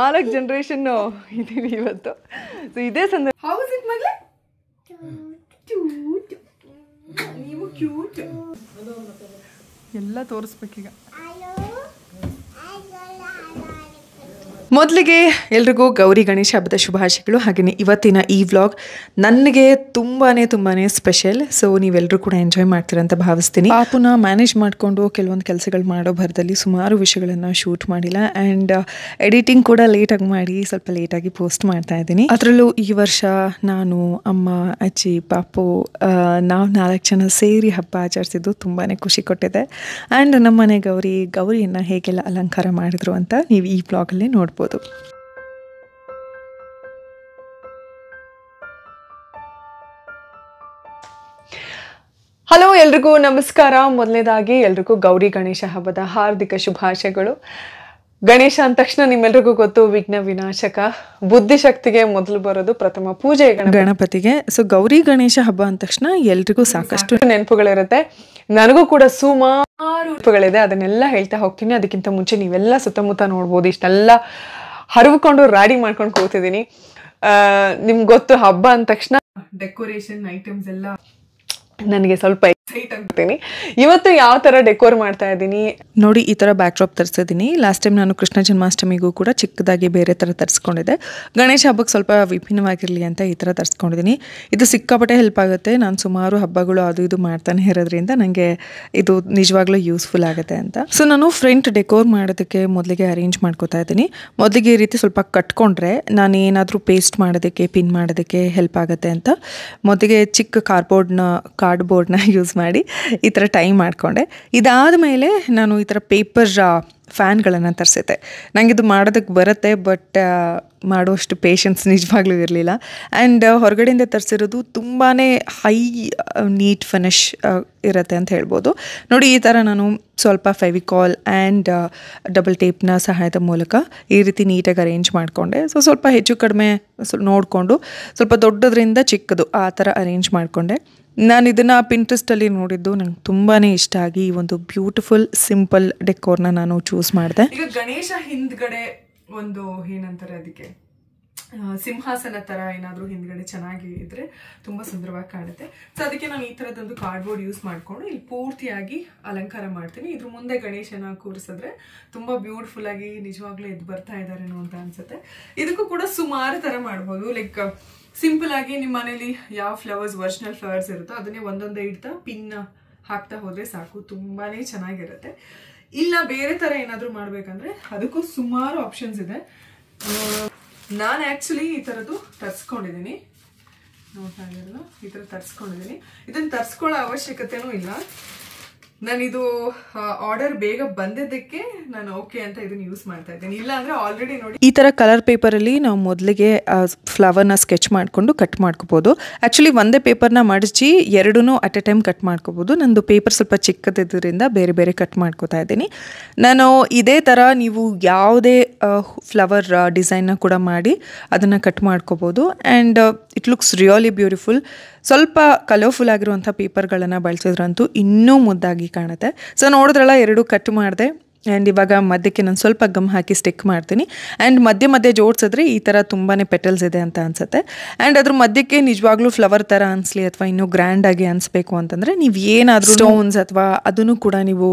4 generation ಇದೀವಿ ಇವತ್ತು. So ಇದೇ ಸಂದರ್ಭ ಹೌ ಇಸ್ ಇಟ್ ಮಗ್ಲೆ? ಕ್ಯೂಟ್. ನೀವು ಕ್ಯೂಟ್. ಎಲ್ಲ ತೋರಿಸ್ಬೇಕೀಗ. ಮೊದಲಿಗೆ ಎಲ್ರಿಗೂ ಗೌರಿ ಗಣೇಶ ಹಬ್ಬದ ಶುಭಾಶಯಗಳು. ಹಾಗೆಯೇ ಇವತ್ತಿನ ಈ ವ್ಲಾಗ್ ನನಗೆ ತುಂಬಾ ಸ್ಪೆಷಲ್. ಸೊ ನೀವೆಲ್ಲರೂ ಕೂಡ ಎಂಜಾಯ್ ಮಾಡ್ತೀರ ಅಂತ ಭಾವಿಸ್ತೀನಿ. ಪಾಪುನ ಮ್ಯಾನೇಜ್ ಮಾಡಿಕೊಂಡು ಕೆಲವೊಂದು ಕೆಲಸಗಳು ಮಾಡೋ ಭರದಲ್ಲಿ ಸುಮಾರು ವಿಷಯಗಳನ್ನು ಶೂಟ್ ಮಾಡಿಲ್ಲ. ಆ್ಯಂಡ್ ಎಡಿಟಿಂಗ್ ಕೂಡ ಲೇಟಾಗಿ ಮಾಡಿ ಸ್ವಲ್ಪ ಲೇಟಾಗಿ ಪೋಸ್ಟ್ ಮಾಡ್ತಾ ಇದ್ದೀನಿ. ಅದರಲ್ಲೂ ಈ ವರ್ಷ ನಾನು, ಅಮ್ಮ, ಅಜ್ಜಿ, ಪಾಪು ನಾವು 4 ಜನ ಸೇರಿ ಹಬ್ಬ ಆಚರಿಸಿದ್ದು ತುಂಬಾ ಖುಷಿ ಕೊಟ್ಟಿದೆ. ಆ್ಯಂಡ್ ನಮ್ಮನೆ ಗೌರಿಯನ್ನು ಹೇಗೆಲ್ಲ ಅಲಂಕಾರ ಮಾಡಿದ್ರು ಅಂತ ನೀವು ಈ ವ್ಲಾಗಲ್ಲಿ ನೋಡ್ಬೋದು. ಹಲೋ, ಎಲ್ರಿಗೂ ನಮಸ್ಕಾರ. ಮೊದಲನೇದಾಗಿ ಎಲ್ರಿಗೂ ಗೌರಿ ಗಣೇಶ ಹಬ್ಬದ ಹಾರ್ದಿಕ ಶುಭಾಶಯಗಳು. ಗಣೇಶ ಅಂದ ತಕ್ಷಣ ನಿಮ್ಮೆಲ್ರಿಗೂ ಗೊತ್ತು, ವಿಘ್ನ ವಿನಾಶಕ, ಬುದ್ಧಿಶಕ್ತಿಗೆ ಮೊದಲು ಬರೋದು ಪ್ರಥಮ ಪೂಜೆ ಗಣಪತಿಗೆ. ಸೊ ಗೌರಿ ಗಣೇಶ ಹಬ್ಬ ಅಂದ ತಕ್ಷಣ ಎಲ್ರಿಗೂ ಸಾಕಷ್ಟು ನೆನಪುಗಳಿರುತ್ತೆ. ನನಗೂ ಕೂಡ ಸುಮಾರು ನೆನಪುಗಳಿದೆ, ಅದನ್ನೆಲ್ಲ ಹೇಳ್ತಾ ಹೋಗ್ತೀನಿ. ಅದಕ್ಕಿಂತ ಮುಂಚೆ ನೀವೆಲ್ಲ ಸುತ್ತಮುತ್ತ ನೋಡ್ಬೋದು, ಇಷ್ಟೆಲ್ಲ ಹರಿವ್ಕೊಂಡು ರಾಡಿ ಮಾಡ್ಕೊಂಡು ಕೂತಿದ್ದೀನಿ. ನಿಮ್ಗೆ ಗೊತ್ತು, ಹಬ್ಬ ಅಂದ ತಕ್ಷಣ ಡೆಕೋರೇಷನ್ ಐಟಮ್ಸ್ ಎಲ್ಲ ನನಗೆ ಸ್ವಲ್ಪ ಎಕ್ಸೈಟ್ ಆಗ್ತೀನಿ. ಇವತ್ತು ಯಾವ ಥರ ಡೆಕೋರ್ ಮಾಡ್ತಾ ಇದ್ದೀನಿ ನೋಡಿ. ಈ ಥರ ಬ್ಯಾಕ್ ಡ್ರಾಪ್ ತರಿಸಿದ್ದೀನಿ. ಲಾಸ್ಟ್ ಟೈಮ್ ನಾನು ಕೃಷ್ಣ ಜನ್ಮಾಷ್ಟಮಿಗೂ ಕೂಡ ಚಿಕ್ಕದಾಗಿ ಬೇರೆ ಥರ ತರಿಸ್ಕೊಂಡಿದ್ದೆ. ಗಣೇಶ ಹಬ್ಬಕ್ಕೆ ಸ್ವಲ್ಪ ವಿಭಿನ್ನವಾಗಿರಲಿ ಅಂತ ಈ ಥರ ತರಿಸ್ಕೊಂಡಿದ್ದೀನಿ. ಇದು ಸಿಕ್ಕಾಪಟ್ಟೆ ಹೆಲ್ಪ್ ಆಗುತ್ತೆ. ನಾನು ಸುಮಾರು ಹಬ್ಬಗಳು ಅದು ಇದು ಮಾಡ್ತಾನೆ ಇರೋದ್ರಿಂದ ನನಗೆ ಇದು ನಿಜವಾಗ್ಲೂ ಯೂಸ್ಫುಲ್ ಆಗುತ್ತೆ ಅಂತ. ಸೊ ನಾನು ಫ್ರಂಟ್ ಡೆಕೋರ್ ಮಾಡೋದಕ್ಕೆ ಮೊದಲಿಗೆ ಅರೇಂಜ್ ಮಾಡ್ಕೋತಾ ಇದ್ದೀನಿ. ಮೊದಲಿಗೆ ಈ ರೀತಿ ಸ್ವಲ್ಪ ಕಟ್ಕೊಂಡ್ರೆ ನಾನು ಏನಾದರೂ ಪೇಸ್ಟ್ ಮಾಡೋದಕ್ಕೆ, ಪಿನ್ ಮಾಡೋದಕ್ಕೆ ಹೆಲ್ಪ್ ಆಗುತ್ತೆ ಅಂತ ಮೊದಲಿಗೆ ಚಿಕ್ಕ ಕಾರ್ಡ್ಬೋರ್ಡ್ನ ಯೂಸ್ ಮಾಡಿ ಈ ಥರ ಟೈ ಮಾಡಿಕೊಂಡೆ. ಇದಾದ ಮೇಲೆ ನಾನು ಈ ಥರ ಪೇಪರ್ ಫ್ಯಾನ್ಗಳನ್ನು ತರಿಸಿದ್ದೆ. ನನಗೆ ಇದು ಮಾಡೋದಕ್ಕೆ ಬರುತ್ತೆ, ಬಟ್ ಮಾಡುವಷ್ಟು ಪೇಷನ್ಸ್ ನಿಜವಾಗ್ಲೂ ಇರಲಿಲ್ಲ. ಆ್ಯಂಡ್ ಹೊರಗಡೆಯಿಂದ ತರಿಸಿರೋದು ತುಂಬಾ ಹೈ ನೀಟ್ ಫಿನಿಶ್ ಇರುತ್ತೆ ಅಂತ ಹೇಳ್ಬೋದು. ನೋಡಿ, ಈ ಥರ ನಾನು ಸ್ವಲ್ಪ ಫೆವಿಕಾಲ್ ಆ್ಯಂಡ್ ಡಬಲ್ ಟೇಪ್ನ ಸಹಾಯದ ಮೂಲಕ ಈ ರೀತಿ ನೀಟಾಗಿ ಅರೇಂಜ್ ಮಾಡಿಕೊಂಡೆ. ಸೊ ಸ್ವಲ್ಪ ಹೆಚ್ಚು ಕಡಿಮೆ ನೋಡಿಕೊಂಡು ಸ್ವಲ್ಪ ದೊಡ್ಡದ್ರಿಂದ ಚಿಕ್ಕದು ಆ ಥರ ಅರೇಂಜ್ ಮಾಡಿಕೊಂಡೆ. ನಾನು ಇದನ್ನು ಪಿಂಟ್ರೆಸ್ಟಲ್ಲಿ ನೋಡಿದ್ದು ನಂಗೆ ತುಂಬಾ ಇಷ್ಟ ಆಗಿ ಈ ಒಂದು ಬ್ಯೂಟಿಫುಲ್ ಸಿಂಪಲ್ ಡೆಕೋರ್ನ ನಾನು ಚೂಸ್ ಮಾಡಿದೆ. ಈಗ ಗಣೇಶ ಹಿಂದ್ಗಡೆ ಒಂದು ಏನಂತಾರೆ ಅದಕ್ಕೆ ಸಿಂಹಾಸನ ತರ ಏನಾದರೂ ಹಿಂದ್ಗಡೆ ಚೆನ್ನಾಗಿ ಇದ್ರೆ ತುಂಬಾ ಸುಂದರವಾಗಿ ಕಾಣುತ್ತೆ. ಸೊ ಅದಕ್ಕೆ ನಾನು ಈ ತರದೊಂದು ಕಾರ್ಡ್ಬೋರ್ಡ್ ಯೂಸ್ ಮಾಡ್ಕೊಂಡು ಇಲ್ಲಿ ಪೂರ್ತಿಯಾಗಿ ಅಲಂಕಾರ ಮಾಡ್ತೀನಿ. ಇದ್ರ ಮುಂದೆ ಗಣೇಶನ ಕೂರಿಸಿದ್ರೆ ತುಂಬಾ ಬ್ಯೂಟಿಫುಲ್ ಆಗಿ ನಿಜವಾಗ್ಲೂ ಎದ್ದು ಬರ್ತಾ ಇದಾರೇನೋ ಅಂತ ಅನ್ಸುತ್ತೆ. ಇದಕ್ಕೂ ಕೂಡ ಸುಮಾರು ತರ ಮಾಡ್ಬೋದು. ಲೈಕ್ ಸಿಂಪಲ್ ಆಗಿ ನಿಮ್ಮ ಮನೇಲಿ ಯಾವ ಫ್ಲವರ್ಸ್, ಒರಿಜಿನಲ್ ಫ್ಲವರ್ಸ್ ಇರುತ್ತೋ ಅದನ್ನೇ ಒಂದೊಂದೇ ಇಡ್ತಾ ಪಿನ್ ಹಾಕ್ತಾ ಹೋದ್ರೆ ಸಾಕು, ತುಂಬಾನೇ ಚೆನ್ನಾಗಿರುತ್ತೆ. ಇಲ್ಲ ಬೇರೆ ತರ ಏನಾದ್ರು ಮಾಡ್ಬೇಕಂದ್ರೆ ಅದಕ್ಕೂ ಸುಮಾರು ಆಪ್ಷನ್ಸ್ ಇದೆ. ನಾನು ಆಕ್ಚುಲಿ ಈ ತರದ್ದು ತರ್ಸ್ಕೊಂಡಿದ್ದೀನಿ, ನೋಡ್ತಾ ಇದ್ದೀರಲ್ಲ, ಈ ತರ ತರ್ಸ್ಕೊಂಡಿದ್ದೀನಿ. ಇದನ್ನ ತರ್ಸ್ಕೊಳ್ಳೋ ಅವಶ್ಯಕತೆನೂ ಇಲ್ಲ. ನಾನಿದು ಆರ್ಡರ್ ಬೇಗ ಬಂದಿದ್ದಕ್ಕೆ ನಾನು ಓಕೆ ಅಂತ ಇದನ್ನ ಯೂಸ್ ಮಾಡ್ತಾ ಇದ್ದೀನಿ. ಇಲ್ಲ ಅಂದ್ರೆ ಆಲ್ರೆಡಿ ನೋಡಿ ಈ ತರ ಕಲರ್ ಪೇಪರಲ್ಲಿ ನಾವು ಮೊದಲಿಗೆ ಫ್ಲವರ್ನ ಸ್ಕೆಚ್ ಮಾಡಿಕೊಂಡು ಕಟ್ ಮಾಡ್ಕೋಬಹುದು. ಆಕ್ಚುಲಿ ಒಂದೇ ಪೇಪರ್ನ ಮಡಚಿ ಎರಡೂ ಅಟ್ ಎ ಟೈಮ್ ಕಟ್ ಮಾಡ್ಕೋಬಹುದು. ನಂದು ಪೇಪರ್ ಸ್ವಲ್ಪ ಚಿಕ್ಕದಿದ್ದರಿಂದ ಬೇರೆ ಬೇರೆ ಕಟ್ ಮಾಡ್ಕೋತಾ ಇದ್ದೀನಿ. ನಾನು ಇದೇ ಥರ ನೀವು ಯಾವುದೇ ಫ್ಲವರ್ ಡಿಸೈನ್ನ ಕೂಡ ಮಾಡಿ ಅದನ್ನು ಕಟ್ ಮಾಡ್ಕೋಬೋದು. And it looks really beautiful. ಸ್ವಲ್ಪ ಕಲರ್ಫುಲ್ ಆಗಿರುವಂಥ ಪೇಪರ್ಗಳನ್ನು ಬಳಸಿದ್ರಂತೂ ಇನ್ನೂ ಮುದ್ದಾಗಿ ಕಾಣುತ್ತೆ. ಸೊ ನೋಡಿದ್ರಲ್ಲ, 2 ಕಟ್ ಮಾಡಿದೆ. ಆ್ಯಂಡ್ ಇವಾಗ ಮಧ್ಯಕ್ಕೆ ನಾನು ಸ್ವಲ್ಪ ಗಮ್ ಹಾಕಿ ಸ್ಟಿಕ್ ಮಾಡ್ತೀನಿ. ಆ್ಯಂಡ್ ಮಧ್ಯೆ ಜೋಡಿಸಿದ್ರೆ ಈ ಥರ ತುಂಬಾ ಪೆಟಲ್ಸ್ ಇದೆ ಅಂತ ಅನಿಸುತ್ತೆ. ಆ್ಯಂಡ್ ಅದ್ರ ಮಧ್ಯಕ್ಕೆ ನಿಜವಾಗ್ಲೂ ಫ್ಲವರ್ ಥರ ಅನಿಸ್ಲಿ ಅಥವಾ ಇನ್ನೂ ಗ್ರ್ಯಾಂಡಾಗಿ ಅನಿಸ್ಬೇಕು ಅಂತಂದರೆ ನೀವು ಏನಾದರೂ ಸ್ಟೋನ್ಸ್ ಅಥವಾ ಅದನ್ನು ಕೂಡ ನೀವು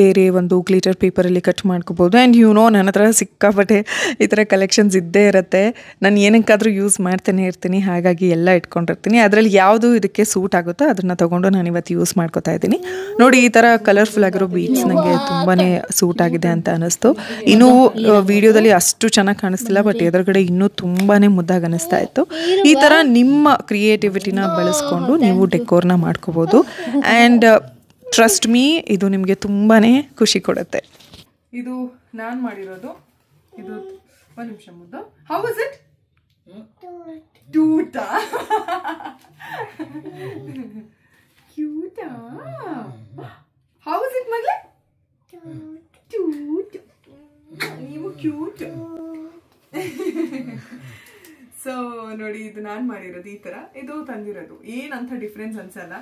ಬೇರೆ ಒಂದು ಗ್ಲಿಟರ್ ಪೇಪರಲ್ಲಿ ಕಟ್ ಮಾಡ್ಕೋಬೋದು. ಆ್ಯಂಡ್ ನನ್ನ ಹತ್ರ ಸಿಕ್ಕಾಪಟ್ಟೆ ಈ ಥರ ಕಲೆಕ್ಷನ್ಸ್ ಇದ್ದೇ ಇರುತ್ತೆ. ನಾನು ಏನಕ್ಕಾದರೂ ಯೂಸ್ ಮಾಡ್ತಾನೆ ಇರ್ತೀನಿ, ಹಾಗಾಗಿ ಎಲ್ಲ ಇಟ್ಕೊಂಡಿರ್ತೀನಿ. ಅದರಲ್ಲಿ ಯಾವುದು ಇದಕ್ಕೆ ಸೂಟ್ ಆಗುತ್ತೋ ಅದನ್ನು ತೊಗೊಂಡು ನಾನು ಇವತ್ತು ಯೂಸ್ ಮಾಡ್ಕೋತಾ ಇದ್ದೀನಿ. ನೋಡಿ, ಈ ಥರ ಕಲರ್ಫುಲ್ ಆಗಿರೋ ಬೀಡ್ಸ್ ನನಗೆ ತುಂಬಾ ಸೂಟ್ ಆಗಿದೆ ಅಂತ ಅನಿಸ್ತು. ಇನ್ನೂ ವಿಡಿಯೋದಲ್ಲಿ ಅಷ್ಟು ಚೆನ್ನಾಗಿ ಕಾಣಿಸ್ತಿಲ್ಲ, ಬಟ್ ಎದುರುಗಡೆ ಇನ್ನೂ ತುಂಬಾ ಮುದ್ದಾಗಿ ಅನಿಸ್ತಾ ಇತ್ತು. ಈ ಥರ ನಿಮ್ಮ ಕ್ರಿಯೇಟಿವಿಟಿನ ಬಳಸ್ಕೊಂಡು ನೀವು ಡೆಕೋರ್ನ ಮಾಡ್ಕೋಬೋದು. ಆ್ಯಂಡ್ ಟ್ರಸ್ಟ್ ಮೀ, ಇದು ನಿಮಗೆ ತುಂಬಾ ಖುಷಿ ಕೊಡುತ್ತೆ. ಇದು ನಾನು ಮಾಡಿರೋದು. ಇದು ಒಂದು ನಿಮಿಷ ಮುದ್ದು. How is it? ಕ್ಯೂಟಾ? ಕ್ಯೂಟಾ? ಹೌ ಇಸ್ ಇಟ್ ಮಗ್ಲೆ? ಕ್ಯೂಟ್. ನೀವು ಕ್ಯೂಟ್. ಸೊ ನೋಡಿ, ಇದು ನಾನು ಮಾಡಿರೋದು ಈ ಥರ. ಇದು ತಂದಿರೋದು ಏನಂತ ಡಿಫ್ರೆನ್ಸ್ ಅನ್ಸಲ್ಲ.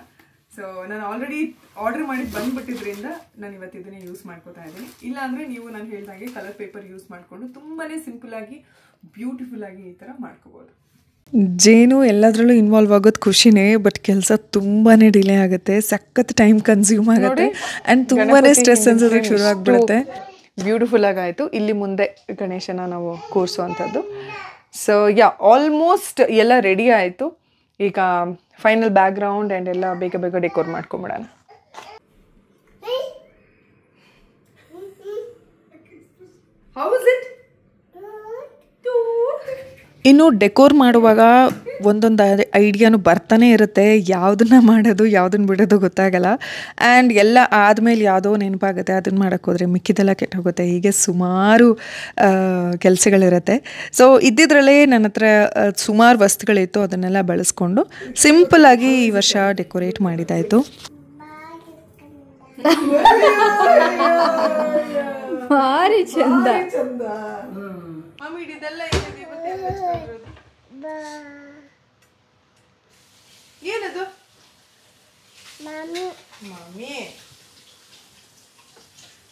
ಸೊ ನಾನು ಆಲ್ರೆಡಿ ಆರ್ಡರ್ ಮಾಡಿ ಬಂದ್ಬಿಟ್ಟಿದ್ರಿಂದ ನಾನು ಇವತ್ತು ಇದನ್ನೇ ಯೂಸ್ ಮಾಡ್ಕೋತಾ ಇದ್ದೀನಿ. ಇಲ್ಲಾಂದರೆ ನೀವು ನಾನು ಹೇಳ್ದಂಗೆ ಕಲರ್ ಪೇಪರ್ ಯೂಸ್ ಮಾಡಿಕೊಂಡು ತುಂಬಾ ಸಿಂಪಲ್ ಆಗಿ ಬ್ಯೂಟಿಫುಲ್ ಆಗಿ ಈ ಥರ ಮಾಡ್ಕೋಬೋದು. ಜೇನು ಎಲ್ಲದರಲ್ಲೂ ಇನ್ವಾಲ್ವ್ ಆಗೋದು ಖುಷಿನೇ, ಬಟ್ ಕೆಲಸ ತುಂಬಾ ಡಿಲೇ ಆಗುತ್ತೆ, ಸಖತ್ ಟೈಮ್ ಕನ್ಸ್ಯೂಮ್ ಆಗುತ್ತೆ ಆ್ಯಂಡ್ ತುಂಬಾ ಸ್ಟ್ರೆಸ್ ಅನ್ಸೋದಕ್ಕೆ ಶುರು ಆಗಿಬಿಡುತ್ತೆ. ಬ್ಯೂಟಿಫುಲ್ ಆಗಾಯಿತು. ಇಲ್ಲಿ ಮುಂದೆ ಗಣೇಶನ ನಾವು ಕೂರಿಸುವಂಥದ್ದು. ಸೊ ಆಲ್ಮೋಸ್ಟ್ ಎಲ್ಲ ರೆಡಿ ಆಯಿತು. ಈಗ ಫೈನಲ್ ಬ್ಯಾಕ್ ಗ್ರೌಂಡ್ ಆ್ಯಂಡ್ ಎಲ್ಲ ಬೇಗ ಬೇಗ ಡೆಕೋರ್ ಮಾಡ್ಕೊಂಬಿಡೋಣ. ಇನ್ನು ಡೆಕೋರ್ ಮಾಡುವಾಗ ಒಂದೊಂದು ಐಡಿಯಾನು ಬರ್ತಾನೆ ಇರುತ್ತೆ, ಯಾವುದನ್ನ ಮಾಡೋದು ಯಾವುದನ್ನ ಬಿಡೋದು ಗೊತ್ತಾಗಲ್ಲ. ಆ್ಯಂಡ್ ಎಲ್ಲ ಆದಮೇಲೆ ಯಾವುದೋ ನೆನಪಾಗುತ್ತೆ, ಅದನ್ನು ಮಾಡೋಕ್ಕೆ ಹೋದರೆ ಮಿಕ್ಕಿದೆಲ್ಲ ಕೆಟ್ಟು ಹೋಗುತ್ತೆ. ಹೀಗೆ ಸುಮಾರು ಕೆಲಸಗಳಿರುತ್ತೆ. ಸೊ ಇದ್ದಿದ್ರಲ್ಲೇ ನನ್ನ ಹತ್ರ ಸುಮಾರು ವಸ್ತುಗಳಿತ್ತು, ಅದನ್ನೆಲ್ಲ ಬಳಸ್ಕೊಂಡು ಸಿಂಪಲ್ಲಾಗಿ ಈ ವರ್ಷ ಡೆಕೋರೇಟ್ ಮಾಡಿದ್ದಾಯಿತು. ಭಾರಿ ಚಂದ. ಏನದು? ಮಾಮಿ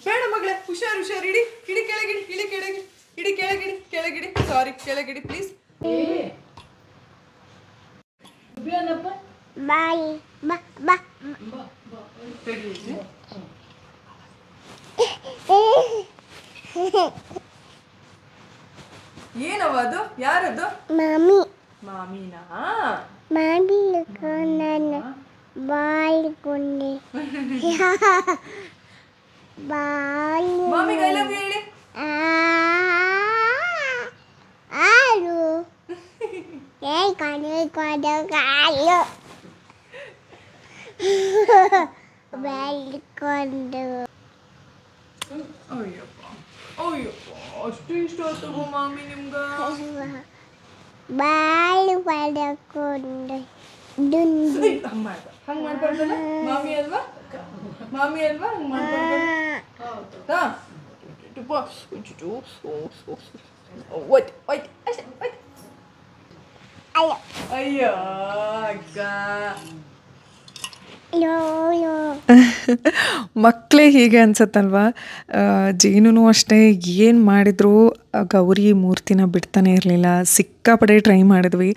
ಬೇಡ ಮಗಳೇ, ಹುಷಾರು ಹುಷಾರು. ಇಡಿ ಇಡಿ ಕೆಳಗಿಡಿ, ಇಡಿ ಕೆಳಗಿಡಿ, ಇಡಿ ಕೆಳಗಿಡಿ, ಕೆಳಗಿಡಿ, ಸಾರಿ ಕೆಳಗಿಡಿ ಪ್ಲೀಸ್. ಏನವ ಅದು? ಯಾರದು? ಮಾಮಿ. ಮಾಮಿನಾ? ಮಾಮಿ ಮಾಮಿಗೆ ಐ ಲವ್ ಯು ಹೇಳಿ. ಅಯ್ಯಪ್ಪ ಅಯ್ಯಪ್ಪ, ಅಷ್ಟು ಇಷ್ಟ ಆಯ್ತು ಮಾಮಿ ನಿಮ್ಗ? ಹಂಗ್ ಮಾಡ್ಬಾರ್ದಲ್ಲ ಮಾಮಿ ಅಲ್ವಾ? ಮಾಮಿ ಅಲ್ವಾ? ಹಂಗ್ ಮಾಡ್ಬಾರ್ದಲ್ಲ. ಅಯ್ಯೋ ಅಕ್ಕ, ಮಕ್ಕಳೇ ಹೀಗೆ ಅನ್ಸತ್ತಲ್ವಾ. ಜೇನು ಅಷ್ಟೇ, ಏನು ಮಾಡಿದ್ರು ಗೌರಿ ಮೂರ್ತಿನ ಬಿಡ್ತಾನೆ ಇರಲಿಲ್ಲ. ಸಿಕ್ಕಾಪಡೆ ಟ್ರೈ ಮಾಡಿದ್ವಿ,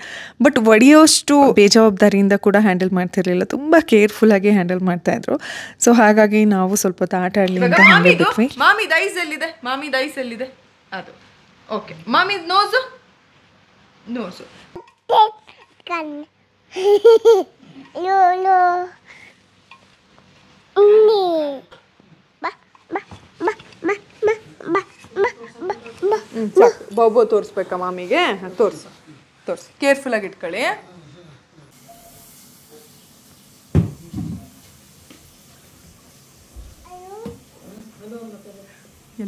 ಬಟ್ ಒಡೆಯೋಷ್ಟು ಬೇಜವಾಬ್ದಾರಿಯಿಂದ ಕೂಡ ಹ್ಯಾಂಡಲ್ ಮಾಡ್ತಿರ್ಲಿಲ್ಲ. ತುಂಬ ಕೇರ್ಫುಲ್ಲಾಗಿ ಹ್ಯಾಂಡಲ್ ಮಾಡ್ತಾಯಿದ್ರು. ಸೊ ಹಾಗಾಗಿ ನಾವು ಸ್ವಲ್ಪ ಹೊತ್ತು ಆಟ ಆಡಲಿ ಅಂತ ಹಾಗೆ ಬಿಟ್ವಿ. ಮಾಮಿ ದೈಸ್ ಎಲ್ಲಿದೆ? ಮಾಮಿ ದೈಸ್ ಎಲ್ಲಿದೆ? ಅದು ಓಕೆ. ಮಾಮಿ ನೋಸು ನೋಸು ಬಾಬು ತೋರಿಸ್ಬೇಕಾ ಮಾಮಿಗೆ? ತೋರಿಸು ತೋರಿಸು, ಕೇರ್ಫುಲ್ಲಾಗಿ ಇಟ್ಕೊಳ್ಳಿ.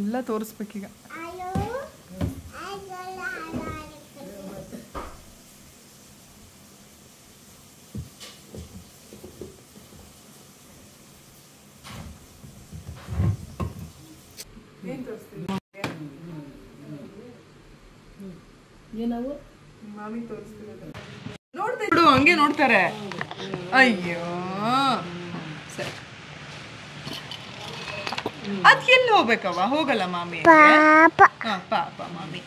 ಎಲ್ಲ ತೋರಿಸ್ಬೇಕೀಗ. ನೋಡು, ಹಂಗೆ ನೋಡ್ತಾರೆ. ಅಯ್ಯೋ ಸರಿ, ಅದ್ ಎಲ್ಲಿ ಹೋಗ್ಬೇಕವ? ಹೋಗಲ್ಲ ಮಾಮಿ. ಪಾಪ ಮಾಮಿ.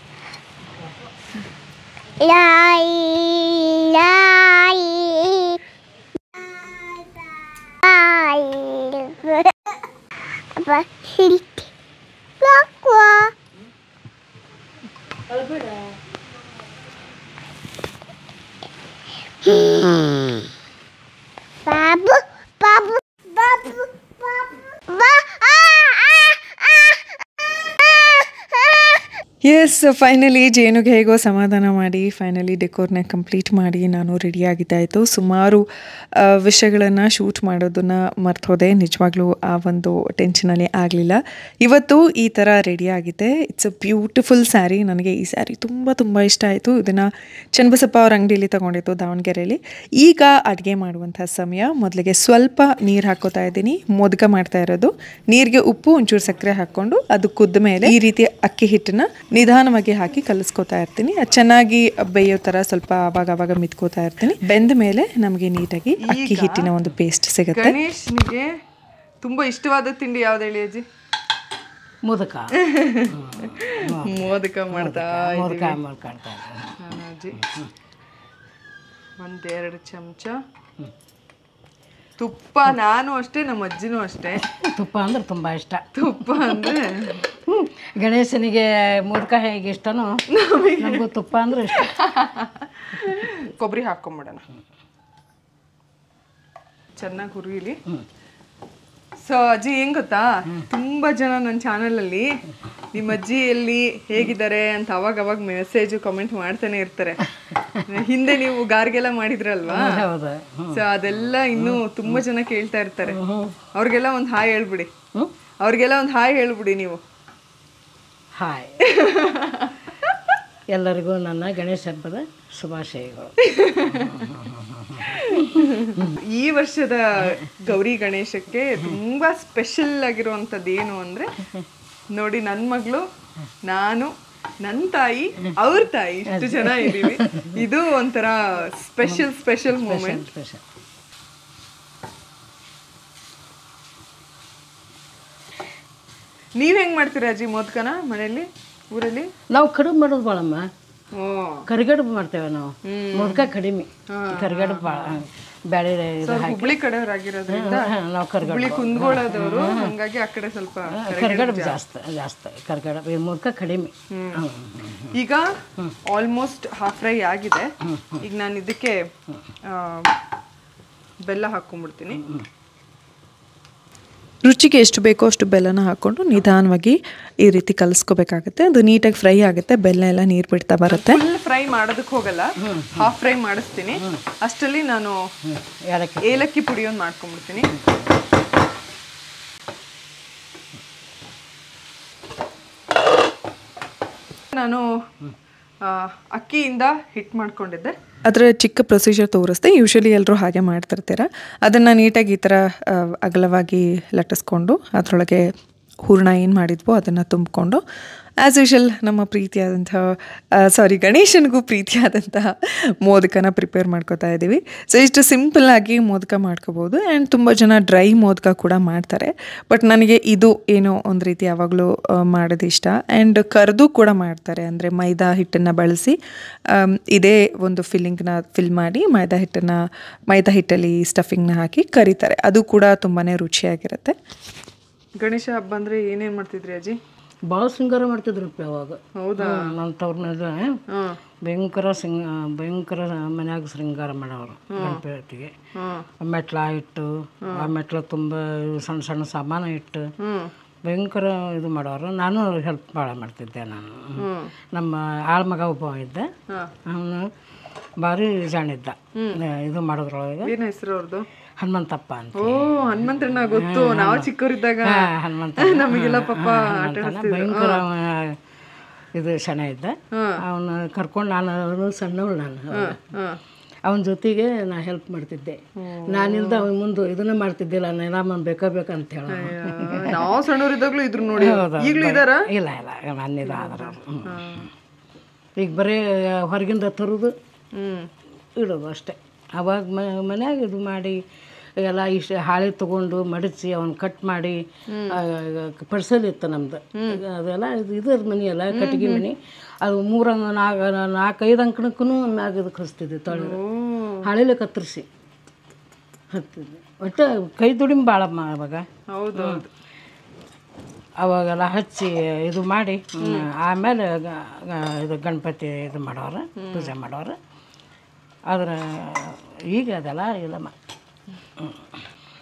Babu, babu, babu, babu. Yes, finally ಜೇನುಗೆ ಹೇಗೋ ಸಮಾಧಾನ ಮಾಡಿ ಫೈನಲಿ ಡೆಕೋರ್ನ ಕಂಪ್ಲೀಟ್ ಮಾಡಿ ನಾನು ರೆಡಿಯಾಗಿದ್ದಾಯಿತು. ಸುಮಾರು ವಿಷಯಗಳನ್ನು ಶೂಟ್ ಮಾಡೋದನ್ನು ಮರ್ತೋದೆ. ನಿಜವಾಗ್ಲೂ ಆ ಒಂದು ಟೆನ್ಷನಲ್ಲಿ ಆಗಲಿಲ್ಲ. ಇವತ್ತು ಈ ಥರ ರೆಡಿಯಾಗಿದೆ. It's a beautiful sari. ನನಗೆ ಈ ಸ್ಯಾರಿ ತುಂಬ ತುಂಬ ಇಷ್ಟ ಆಯಿತು. ಇದನ್ನು ಚನ್ನಬಸಪ್ಪ ಅವ್ರ ಅಂಗಡಿಯಲ್ಲಿ ತೊಗೊಂಡಿತ್ತು, ದಾವಣಗೆರೆಯಲ್ಲಿ. ಈಗ ಅಡುಗೆ ಮಾಡುವಂಥ ಸಮಯ. ಮೊದಲಿಗೆ ಸ್ವಲ್ಪ ನೀರು ಹಾಕೋತಾ ಇದ್ದೀನಿ. ಮೊದಕ ಮಾಡ್ತಾ ಇರೋದು. ನೀರಿಗೆ ಉಪ್ಪು ಒಂಚೂರು ಸಕ್ಕರೆ ಹಾಕ್ಕೊಂಡು ಅದು ಕುದ್ದ ಮೇಲೆ ಈ ರೀತಿ ಅಕ್ಕಿ ಹಿಟ್ಟನ್ನು ನಿಧಾನವಾಗಿ ನಿಧಾನವಾಗಿ ಹಾಕಿ ಕಲಿಸ್ಕೊತಾ ಇರ್ತೀನಿ. ಅದು ಚೆನ್ನಾಗಿ ಬೇಯೋ ಥರ ಸ್ವಲ್ಪ ಆವಾಗ ಮಿತ್ಕೋತಾ ಇರ್ತೀನಿ. ಬೆಂದ ಮೇಲೆ ನಮಗೆ ನೀಟಾಗಿ ಅಕ್ಕಿ ಹಿಟ್ಟಿನ ಒಂದು ಪೇಸ್ಟ್ ಸಿಗುತ್ತೆ. ಗಣೇಶ್ನಿಗೆ ತುಂಬ ಇಷ್ಟವಾದ ತಿಂಡಿ ಯಾವ್ದು ಹೇಳಿ ಅಜ್ಜಿ? ಮೋದಕ ಮಾಡ್ತಾ ಮಾಡ್ಕೊಳ್ತಾ ಅಜ್ಜಿ. 1-2 ಚಮಚ ತುಪ್ಪ. ನಾನು ಅಷ್ಟೇ, ನಮ್ಮ ಅಜ್ಜಿನೂ ಅಷ್ಟೇ. ತುಪ್ಪ ಅಂದ್ರೆ ತುಂಬ ಇಷ್ಟ. ತುಪ್ಪ ಅಂದರೆ ಗಣೇಶನಿಗೆ ಮೋದಕ ಹೇಗೆ ಇಷ್ಟನೋ ನಮಗೂ ತುಪ್ಪ ಅಂದ್ರೆ ಇಷ್ಟ. ಕೊಬ್ಬರಿ ಹಾಕ್ಕೊಂಬಿಡೋಣ, ಚೆನ್ನಾಗಿ ಹುರಿಲಿ. ಸೊ ಅಜ್ಜಿ ಹೆಂಗ್ ಗೊತ್ತಾ, ತುಂಬಾ ಜನ ನನ್ನ ಚಾನಲಲ್ಲಿ ನಿಮ್ಮ ಅಜ್ಜಿ ಎಲ್ಲಿ ಹೇಗಿದ್ದಾರೆ ಅಂತ ಅವಾಗ ಮೆಸೇಜು ಕಮೆಂಟ್ ಮಾಡ್ತಾನೆ ಇರ್ತಾರೆ. ಹಿಂದೆ ನೀವು ಗಾರ್ಗೆಲ್ಲ ಮಾಡಿದ್ರಲ್ವಾ, ಸೊ ಅದೆಲ್ಲ ಇನ್ನೂ ತುಂಬಾ ಜನ ಕೇಳ್ತಾ ಇರ್ತಾರೆ. ಅವ್ರಿಗೆಲ್ಲ ಒಂದು ಹಾಯ್ ಹೇಳ್ಬಿಡಿ ನೀವು. ಹಾಯ್ ಎಲ್ಲರಿಗೂ ನನ್ನ ಗಣೇಶ ಹಬ್ಬದ ಶುಭಾಶಯಗಳು. ಈ ವರ್ಷದ ಗೌರಿ ಗಣೇಶಕ್ಕೆ ತುಂಬಾ ಸ್ಪೆಷಲ್ ಆಗಿರುವಂಥದ್ದು ಏನು ಅಂದ್ರೆ, ನೋಡಿ ನನ್ನ ಮಗಳು, ನಾನು, ನನ್ನ ತಾಯಿ, ಅವ್ರ ತಾಯಿ, ಇಷ್ಟು ಜನ ಇದ್ದೀವಿ. ಇದು ಒಂಥರ ಸ್ಪೆಷಲ್ ಮೂಮೆಂಟ್. ನೀವ್ ಹೆಂಗ್ ಮಾಡ್ತೀರಾ ಅಜ್ಜಿ ಮೋದಕನ ಮನೆಯಲ್ಲಿ, ಊರಲ್ಲಿ? ನಾವು ಕಡುಬು ಮಾಡೋದು ಬಾಳಮ್ಮ, ಕರಿಗಡುಬು ಮಾಡ್ತೇವೆ ನಾವು. ಮೋದಕ ಕಡಿಮೆ, ಕರಿಗಡುಬು ಭಾಳ. ಬೇಳೆ ಹುಬ್ಳಿ ಕಡೆಯವರಾಗಿರೋದ್ರಿಂದ ನಾವು ಹುಬ್ಳಿ ಕುಂದಗೋಳದವರು, ಹಂಗಾಗಿ ಆ ಕಡೆ ಸ್ವಲ್ಪ ಕರಿಗಡುಬು ಜಾಸ್ತಿ ಕರಿಗಡುಬು, ಮೋದಕ ಕಡಿಮೆ. ಈಗ ಆಲ್ಮೋಸ್ಟ್ ಹಾಫ್ ಫ್ರೈ ಆಗಿದೆ. ಈಗ ನಾನು ಇದಕ್ಕೆ ಬೆಲ್ಲ ಹಾಕೊಂಡ್ಬಿಡ್ತೀನಿ. ರುಚಿಗೆ ಎಷ್ಟು ಬೇಕೋ ಅಷ್ಟು ಬೆಲ್ಲನ ಹಾಕ್ಕೊಂಡು ನಿಧಾನವಾಗಿ ಈ ರೀತಿ ಕಲಿಸ್ಕೋಬೇಕಾಗುತ್ತೆ. ಅದು ನೀಟಾಗಿ ಫ್ರೈ ಆಗುತ್ತೆ, ಬೆಲ್ಲ ಎಲ್ಲ ನೀರು ಬಿಡ್ತಾ ಬರುತ್ತೆ. ಫುಲ್ ಫ್ರೈ ಮಾಡೋದಕ್ಕೆ ಹೋಗಲ್ಲ, ಹಾಫ್ ಫ್ರೈ ಮಾಡಿಸ್ತೀನಿ. ಅಷ್ಟರಲ್ಲಿ ನಾನು ಏಲಕ್ಕಿ ಪುಡಿ ಒಂದು ಮಾಡ್ಕೊಂಡ್ಬಿಡ್ತೀನಿ. ನಾನು ಅಕ್ಕಿಯಿಂದ ಹಿಟ್ಟು ಮಾಡ್ಕೊಂಡಿದ್ದೆ. ಅದರ ಚಿಕ್ಕ ಪ್ರೊಸೀಜರ್ ತೋರಿಸ್ದೆ. ಯೂಶಲಿ ಎಲ್ಲರೂ ಹಾಗೆ ಮಾಡ್ತಿರ್ತೀರ. ಅದನ್ನು ನೀಟಾಗಿ ಈ ಥರ ಅಗಲವಾಗಿ ಲಟ್ಟಿಸ್ಕೊಂಡು ಅದರೊಳಗೆ ಹೂರಣ ಏನು ಮಾಡಿದ್ವೋ ಅದನ್ನು ತುಂಬಿಕೊಂಡು ಆ್ಯಸ್ ಯೂಶಲ್ ನಮ್ಮ ಗಣೇಶನಿಗೂ ಪ್ರೀತಿಯಾದಂತಹ ಮೋದಕನ ಪ್ರಿಪೇರ್ ಮಾಡ್ಕೋತಾ ಇದ್ದೀವಿ. ಸೊ ಇಷ್ಟು ಸಿಂಪಲ್ಲಾಗಿ ಮೋದಕ ಮಾಡ್ಕೋಬೋದು. ಆ್ಯಂಡ್ ತುಂಬ ಜನ ಡ್ರೈ ಮೋದಕ ಕೂಡ ಮಾಡ್ತಾರೆ. ಬಟ್ ನನಗೆ ಇದು ಏನೋ ಒಂದು ರೀತಿ ಯಾವಾಗಲೂ ಮಾಡೋದು ಇಷ್ಟ. ಆ್ಯಂಡ್ ಕರೆದು ಕೂಡ ಮಾಡ್ತಾರೆ, ಅಂದರೆ ಮೈದಾ ಹಿಟ್ಟನ್ನು ಬಳಸಿ ಇದೇ ಒಂದು ಫಿಲ್ಲಿಂಗ್ನ ಫಿಲ್ ಮಾಡಿ ಮೈದಾ ಹಿಟ್ಟಲ್ಲಿ ಸ್ಟಫಿಂಗ್ನ ಹಾಕಿ ಕರೀತಾರೆ. ಅದು ಕೂಡ ತುಂಬಾ ರುಚಿಯಾಗಿರುತ್ತೆ. ಗಣೇಶ ಹಬ್ಬ ಅಂದರೆ ಏನೇನು ಮಾಡ್ತಿದ್ರಿ ಅಜ್ಜಿ? ಭಾಳ ಶೃಂಗಾರ ಮಾಡ್ತಿದ್ರಪ್ಪ ಅವಾಗ. ಹೌದಾ? ನನ್ನ ತವ್ರನಾಗ ಭಯಂಕರ ಮನ್ಯಾಗ ಶೃಂಗಾರ ಮಾಡೋರು ಗಣಪತಿಗೆ. ಮೆಟ್ಲ ಇಟ್ಟು, ಆ ಮೆಟ್ಲ ತುಂಬ ಸಣ್ಣ ಸಾಮಾನು ಇಟ್ಟು ಭಯಂಕರ ಇದು ಮಾಡೋರು. ನಾನು ಹೆಲ್ಪ್ ಭಾಳ ಮಾಡ್ತಿದ್ದೆ. ನಾನು ನಮ್ಮ ಆಳ್ಮಗ ಒಬ್ಬ ಇದ್ದೆ, ಅವನು ಭಾರಿ ಜಾಣಿದ್ದ ಇದು ಮಾಡೋದ್ರೊಳಗೆ. ಏನು ಹೆಸರು ಅವ್ರದ್ದು? ಹನುಮಂತಪ್ಪ ಅಂತ. ಓ, ಹನುಮಂತಣ್ಣ ಗೊತ್ತು. ನಾವು ಚಿಕ್ಕವರಿದ್ದಾಗ ಹನುಮಂತ ನಮಗೆಲ್ಲ ಪಾಪ ಭಯಂಕರ ಇದು ಶನ ಇದ್ದ. ಅವನು ಕರ್ಕೊಂಡು ನಾನು ಸಣ್ಣವಳು, ಅವನ ಜೊತೆಗೆ ನಾ ಹೆಲ್ಪ್ ಮಾಡ್ತಿದ್ದೆ. ನಾನಿಂದ ಅವನ ಮುಂದೆ ಇದನ್ನ ಮಾಡ್ತಿದ್ದಿಲ್ಲ, ನಾನು ಬೇಕಂತ ಹೇಳ. ನಾವು ಸಣ್ಣವರಿದ್ದಾಗಲೂ ಇದ್ರು ನೋಡಿ. ಈಗಲೂ ಇದ್ದಾರಾ? ಇಲ್ಲ ಮನ್ನಿದ ಆದ್ರ. ಈಗ ಬರೀ ಹೊರಗಿಂದ ತರೋದು ಇಡೋದು ಅಷ್ಟೇ. ಅವಾಗ ಮನ್ಯಾಗ ಇದು ಮಾಡಿ ಎಲ್ಲ ಇಷ್ಟು ಹಾಳೆ ತೊಗೊಂಡು ಮಡಚಿ ಅವನ್ನ ಕಟ್ ಮಾಡಿ ಪಡ್ಸಲಿತ್ತು ನಮ್ದು. ಅದೆಲ್ಲ ಇದ್ರ ಮನೆ ಎಲ್ಲ ಕಟ್ಟಿಗೆ ಮನೆ. ಅದು 4-5 ಅಂಕಣಕ್ಕೂ ಮ್ಯಾಗ ಇದು ಕಲಿಸ್ತಿದ್ವಿ. ತೊಳೆದು ಹಾಳೆಲೆ ಕತ್ತರಿಸಿ ಹತ್ತಿದ್ವಿ. ಒಟ್ಟು ಕೈ ದುಡಿಮೆ ಭಾಳಮ್ಮ ಅವಾಗ. ಹೌದು. ಅವಾಗೆಲ್ಲ ಹಚ್ಚಿ ಇದು ಮಾಡಿ ಆಮೇಲೆ ಇದು ಗಣಪತಿ ಇದು ಮಾಡೋರು, ಪೂಜೆ ಮಾಡೋರು. ಆದ್ರೆ ಈಗ ಅದೆಲ್ಲ ಇಲ್ಲಮ್ಮ.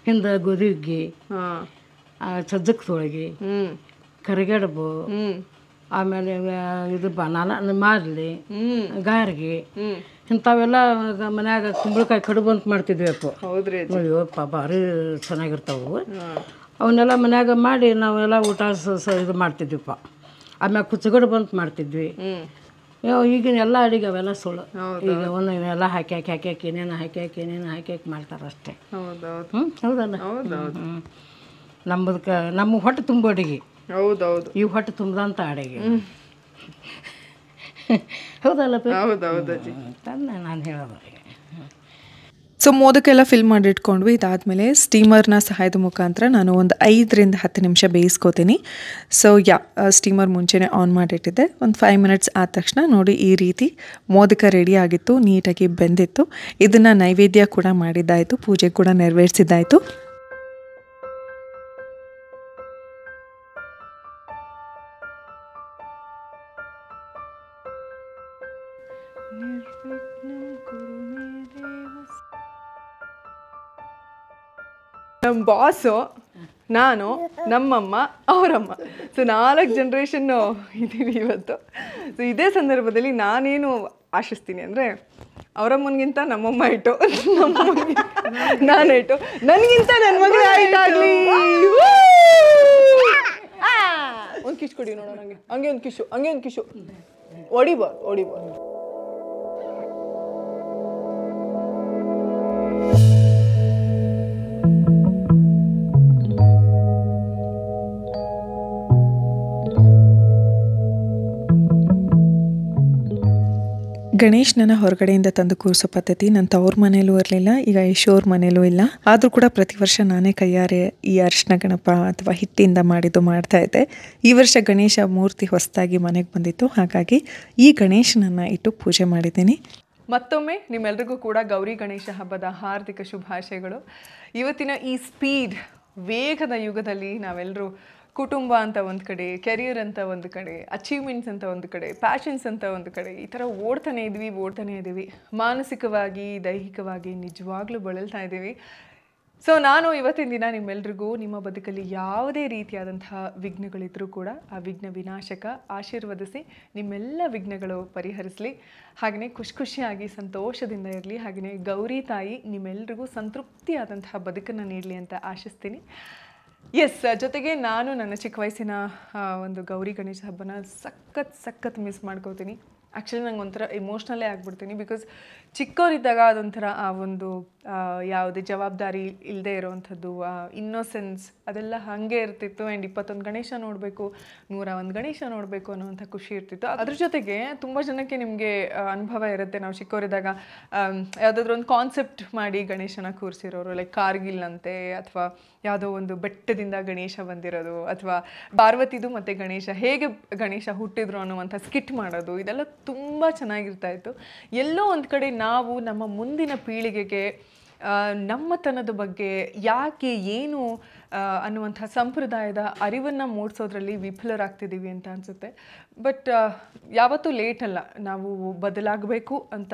ಹಿಂದೆ ಗೋಧಿಗ್ಗಿ, ಸಜ್ಜಕ್ಕೆ ತೊಳಗಿ, ಕರಿಗಡುಬು, ಆಮೇಲೆ ಇದು ಮಾರ್ಲಿ, ಗಾರ್ಗಿ, ಇಂಥವೆಲ್ಲ ಮನ್ಯಾಗ ಕುಂಬಳಕಾಯಿ ಕಡುಬು ಅಂತ ಮಾಡ್ತಿದ್ವಿ ಅಪ್ಪ. ಅಯ್ಯೋಪ್ಪ ಭಾರಿ ಚೆನ್ನಾಗಿರ್ತಾವೆ. ಅವನ್ನೆಲ್ಲ ಮನ್ಯಾಗ ಮಾಡಿ ನಾವೆಲ್ಲ ಊಟ ಇದು ಮಾಡ್ತಿದ್ವಿಪ್ಪ. ಆಮ್ಯಾಗ ಕುಚ್ಚಗಡುಬು ಅಂತ ಮಾಡ್ತಿದ್ವಿ. ಈಗಿನ ಎಲ್ಲ ಅಡಿಗೆ ಅವೆಲ್ಲ ಸುಳ್ಳು. ಈಗ ಒಂದೆಲ್ಲ ಹಾಕಿ ಏನೇನು ಹಾಕಿ ಮಾಡ್ತಾರೆ ಅಷ್ಟೇ. ಹೌದಲ್ಲ? ನಮ್ಮ ಹೊಟ್ಟೆ ತುಂಬ ಅಡಿಗೆ. ಹೌದೌದು. ಈ ಹೊಟ್ಟೆ ತುಂಬದಂಥ ಅಡಿಗೆ. ಹೌದಲ್ಲ ಹೌದೌದು ಅಜ್ಜಿ. ತಂದು ನಾನು ಹೇಳೋದು ಅವ್ರಿಗೆ. ಸೊ ಮೋದಕ ಎಲ್ಲ ಫಿಲ್ ಮಾಡಿ ಇಟ್ಕೊಂಡ್ವಿ. ಇದಾದಮೇಲೆ ಸ್ಟೀಮರ್ನ ಸಹಾಯದ ಮುಖಾಂತರ ನಾನು ಒಂದು 5ರಿಂದ 10 ನಿಮಿಷ ಬೇಯಿಸ್ಕೋತೀನಿ. ಸೊ ಸ್ಟೀಮರ್ ಮುಂಚೆನೇ ಆನ್ ಮಾಡಿಟ್ಟಿದ್ದೆ. ಒಂದು 5 ಮಿನಿಟ್ಸ್ ಆದ ತಕ್ಷಣ ನೋಡಿ ಈ ರೀತಿ ಮೋದಕ ರೆಡಿ ಆಗಿತ್ತು, ನೀಟಾಗಿ ಬೆಂದಿತ್ತು. ಇದನ್ನು ನೈವೇದ್ಯ ಕೂಡ ಮಾಡಿದ್ದಾಯಿತು, ಪೂಜೆ ಕೂಡ ನೆರವೇರಿಸಿದ್ದಾಯಿತು. ನಮ್ಮ ಬಾಸು, ನಾನು, ನಮ್ಮಮ್ಮ, ಅವರಮ್ಮ, ಸೊ 4 ಜನ್ರೇಷನ್ನು ಇದ್ದೀವಿ ಇವತ್ತು. ಸೊ ಇದೇ ಸಂದರ್ಭದಲ್ಲಿ ನಾನೇನು ಆಶಿಸ್ತೀನಿ ಅಂದರೆ, ಅವರಮ್ಮನಿಗಿಂತ ನಮ್ಮಮ್ಮ ಇಟ್ಟು, ನಮ್ಮಮ್ಮನಿಗೆ ನಾನು ಇಟ್ಟು, ನನಗಿಂತ ನನ್ನ ಮಗಳು ಆಯ್ತಾಗಲಿ. ಒಂದು ಕಿಶ್ ಕೊಡಿ ನೋಡೋಣ. ಹಂಗೆ ಒಂದು ಕಿಶು ಹೊಡಿಬಾರ್ದು. ಗಣೇಶನನ್ನ ಹೊರಗಡೆಯಿಂದ ತಂದು ಕೂರಿಸೋ ಪದ್ಧತಿ ನನ್ನ ತವ್ರ ಮನೇಲೂ ಇರಲಿಲ್ಲ, ಈಗ ಯಶೋರ್ ಮನೇಲೂ ಇಲ್ಲ. ಆದರೂ ಕೂಡ ಪ್ರತಿ ವರ್ಷ ನಾನೇ ಕೈಯಾರೆ ಈ ಅರಿಶಿನ ಗಣಪ ಅಥವಾ ಹಿಟ್ಟಿಂದ ಮಾಡಿದ್ದು ಮಾಡ್ತಾ ಇದ್ದೆ. ಈ ವರ್ಷ ಗಣೇಶ ಮೂರ್ತಿ ಹೊಸದಾಗಿ ಮನೆಗೆ ಬಂದಿತ್ತು, ಹಾಗಾಗಿ ಈ ಗಣೇಶನನ್ನು ಇಟ್ಟು ಪೂಜೆ ಮಾಡಿದ್ದೀನಿ. ಮತ್ತೊಮ್ಮೆ ನಿಮ್ಮೆಲ್ರಿಗೂ ಕೂಡ ಗೌರಿ ಗಣೇಶ ಹಬ್ಬದ ಹಾರ್ದಿಕ ಶುಭಾಶಯಗಳು. ಇವತ್ತಿನ ಈ ಸ್ಪೀಡ್ ವೇಗದ ಯುಗದಲ್ಲಿ ನಾವೆಲ್ಲರೂ ಕುಟುಂಬ ಅಂತ ಒಂದು ಕಡೆ, ಕೆರಿಯರ್ ಅಂತ ಒಂದು ಕಡೆ, ಅಚೀವ್ಮೆಂಟ್ಸ್ ಅಂತ ಒಂದು ಕಡೆ, ಪ್ಯಾಷನ್ಸ್ ಅಂತ ಒಂದು ಕಡೆ, ಈ ಥರ ಓಡ್ತಾನೆ ಇದ್ದೀವಿ. ಮಾನಸಿಕವಾಗಿ, ದೈಹಿಕವಾಗಿ ನಿಜವಾಗ್ಲೂ ಬಳಲ್ತಾ ಇದ್ದೀವಿ. ಸೊ ನಾನು ಇವತ್ತಿನ ದಿನ ನಿಮ್ಮೆಲ್ರಿಗೂ ನಿಮ್ಮ ಬದುಕಲ್ಲಿ ಯಾವುದೇ ರೀತಿಯಾದಂತಹ ವಿಘ್ನಗಳಿದ್ರೂ ಕೂಡ ಆ ವಿಘ್ನ ವಿನಾಶಕ ಆಶೀರ್ವದಿಸಿ ನಿಮ್ಮೆಲ್ಲ ವಿಘ್ನಗಳು ಪರಿಹರಿಸಲಿ. ಹಾಗೆಯೇ ಖುಷಿಯಾಗಿ ಸಂತೋಷದಿಂದ ಇರಲಿ. ಹಾಗೆಯೇ ಗೌರಿ ತಾಯಿ ನಿಮ್ಮೆಲ್ರಿಗೂ ಸಂತೃಪ್ತಿಯಾದಂತಹ ಬದುಕನ್ನು ನೀಡಲಿ ಅಂತ ಆಶಿಸ್ತೀನಿ. ಜೊತೆಗೆ ನಾನು ನನ್ನ ಚಿಕ್ಕ ವಯಸ್ಸಿನ ಒಂದು ಗೌರಿ ಗಣೇಶ ಹಬ್ಬನ ಸಖತ್ ಮಿಸ್ ಮಾಡ್ಕೋತೀನಿ. ಆ್ಯಕ್ಚುಲಿ ನಂಗೆ ಒಂಥರ ಎಮೋಷ್ನಲ್ಲೇ ಆಗಿಬಿಡ್ತೀನಿ. ಬಿಕಾಸ್ ಚಿಕ್ಕವರಿದ್ದಾಗ ಅದೊಂಥರ ಆ ಒಂದು ಯಾವುದೇ ಜವಾಬ್ದಾರಿ ಇಲ್ಲದೆ ಇರೋವಂಥದ್ದು, ಇನ್ನೋಸೆನ್ಸ್ ಅದೆಲ್ಲ ಹಾಗೆ ಇರ್ತಿತ್ತು. ಆ್ಯಂಡ್ 21 ಗಣೇಶ ನೋಡಬೇಕು, 101 ಗಣೇಶ ನೋಡಬೇಕು ಅನ್ನೋವಂಥ ಖುಷಿ ಇರ್ತಿತ್ತು. ಅದ್ರ ಜೊತೆಗೆ ತುಂಬ ಜನಕ್ಕೆ ನಿಮಗೆ ಅನುಭವ ಇರುತ್ತೆ. ನಾವು ಚಿಕ್ಕವರಿದ್ದಾಗ ಯಾವುದಾದ್ರೂ ಒಂದು ಕಾನ್ಸೆಪ್ಟ್ ಮಾಡಿ ಗಣೇಶನ ಕೂರಿಸಿರೋರು, ಲೈಕ್ ಕಾರ್ಗಿಲ್ ಅಂತೆ, ಅಥವಾ ಯಾವುದೋ ಒಂದು ಬೆಟ್ಟದಿಂದ ಗಣೇಶ ಬಂದಿರೋದು, ಅಥವಾ ಪಾರ್ವತಿದು ಮತ್ತು ಗಣೇಶ ಹುಟ್ಟಿದ್ರು ಅನ್ನುವಂಥ ಸ್ಕಿಟ್ ಮಾಡೋದು, ಇದೆಲ್ಲ ತುಂಬ ಚೆನ್ನಾಗಿರ್ತಾ ಇತ್ತು. ಎಲ್ಲೋ ಒಂದು ಕಡೆ ನಾವು ನಮ್ಮ ಮುಂದಿನ ಪೀಳಿಗೆಗೆ ನಮ್ಮತನದ ಬಗ್ಗೆ ಯಾಕೆ ಏನು ಅನ್ನುವಂಥ ಸಂಪ್ರದಾಯದ ಅರಿವನ್ನು ಮೂಡಿಸೋದ್ರಲ್ಲಿ ವಿಫಲರಾಗ್ತಿದ್ದೀವಿ ಅಂತ ಅನಿಸುತ್ತೆ. ಬಟ್ ಯಾವತ್ತೂ ಲೇಟ್ ಅಲ್ಲ. ನಾವು ಬದಲಾಗಬೇಕು ಅಂತ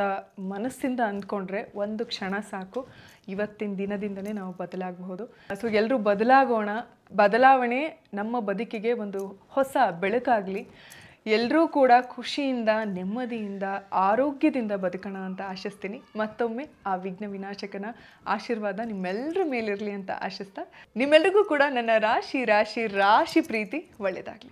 ಮನಸ್ಸಿಂದ ಅಂದ್ಕೊಂಡ್ರೆ ಒಂದು ಕ್ಷಣ ಸಾಕು. ಇವತ್ತಿನ ದಿನದಿಂದನೇ ನಾವು ಬದಲಾಗಬಹುದು. ಸೊ ಎಲ್ಲರೂ ಬದಲಾಗೋಣ. ಬದಲಾವಣೆ ನಮ್ಮ ಬದುಕಿಗೆ ಒಂದು ಹೊಸ ಬೆಳಕಾಗಲಿ. ಎಲ್ಲರೂ ಕೂಡ ಖುಷಿಯಿಂದ, ನೆಮ್ಮದಿಯಿಂದ, ಆರೋಗ್ಯದಿಂದ ಬದುಕೋಣ ಅಂತ ಆಶಿಸ್ತೀನಿ. ಮತ್ತೊಮ್ಮೆ ಆ ವಿಘ್ನ ವಿನಾಶಕನ ಆಶೀರ್ವಾದ ನಿಮ್ಮೆಲ್ಲರ ಮೇಲಿರಲಿ ಅಂತ ಆಶಿಸ್ತಾ, ನಿಮ್ಮೆಲ್ರಿಗೂ ಕೂಡ ನನ್ನ ರಾಶಿ ಪ್ರೀತಿ ಒಳ್ಳೆಯದಾಗಲಿ.